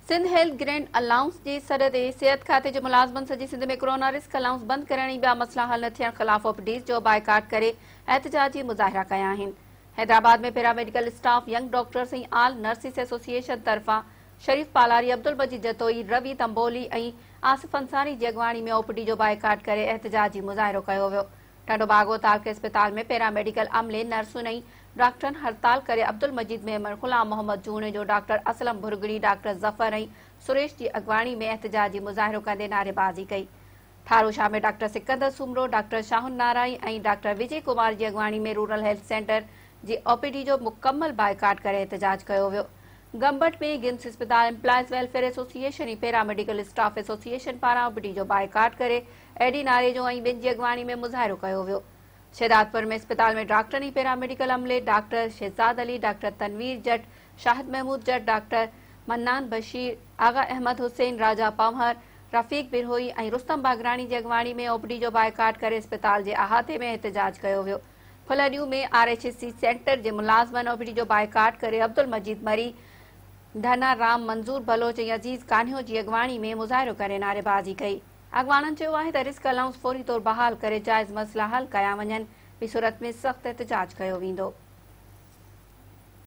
Sindh health grand allowance जी सॾ ते सिहत खाते जे मुलाज़िमनि सॼी सिंध में कोरोना रिस्क अलाउंस बंदि करण ऐं ॿिया मसइला हल न थियण ख़िलाफ़ ओपीडीज़ जो बाइकाट करे एहतजाजी मुज़ाहिरा कया आहिनि। हैदराबाद में पैरामेडिकल स्टाफ, यंग डॉक्टर्स ऐं आल नर्सिस एसोसिएशन तरफ़ां शरीफ पालारी, अब्दुल मजीद जतोई, रवि तंबोली ऐं आसिफ अंसारी जी अॻवानी में ओपीडी जो बाइकाट करे एहतजाजी मुज़ाहिरो कयो वियो। टंडोबागो तालके अस्पताल में पैरामेडिकल अमले, नर्सुनि ऐं डॉक्टरनि हड़ताल करे अब्दुल मजीद मेमन, गुलाम मोहम्मद जूने जो डॉक्टर असलम भुरगड़ी, डॉक्टर ज़फ़र ऐं सुरेश जी अॻवानी में एहतजाजी मुज़ाहिरो कंदे नारेबाज़ी कई। ठारो शाह में डॉक्टर सिकंदर सुमरो, डॉक्टर शाहुन नाराई ऐं डॉक्टर विजय कुमार जी अॻवानी में रूरल हेल्थ सेंटर जी ओपीडी जो मुकम्मल बाइकाट करे एहतजाज कयो वियो। गंबट में गिम्स अस्पताल एम्प्लॉयज़ वेलफेयर एसोसिएशन ऐं पैरामेडिकल स्टाफ एसोसिएशन पारां ओपीडी जो बाइकाट करे एडी नारेजो ऐं ॿिनि जी अॻवानी में मुज़ाहिरो कयो वियो। शहदादपुर में अस्पताल में डॉक्टर ऐं पैरामेडिकल अमले, डॉक्टर शहजाद अली, डॉक्टर तनवीर जट, शाहिद महमूद जट, डॉक्टर मन्नान बशीर, आगा अहमद हुसैन, राजा पंवहर, रफ़ीक बिरहोई ऐं रुस्तम बागरानी जी अॻवानी में ओपीडी जो बाइकाट करे अस्पताल जे अहाते में एहतजाज कयो वियो। फुलरियूं में आरएचसी सेंटर जे मुलाज़िमनि ओपीडी जो बाइकाट करे अब्दुल मजीद मरी, धना राम, मंज़ूर बलोच ऐं अज़ीज़ कान्हियो जी अॻवानी में मुज़ाहिरो करे नारेबाज़ी कई। अॻवाननि चयो आहे त रिस्क अलाउंस फौरी तौर बहाल करे जाइज़ मसइला हल कया वञनि, ॿी सूरत में सख़्तु एहतजाज कयो वेंदो।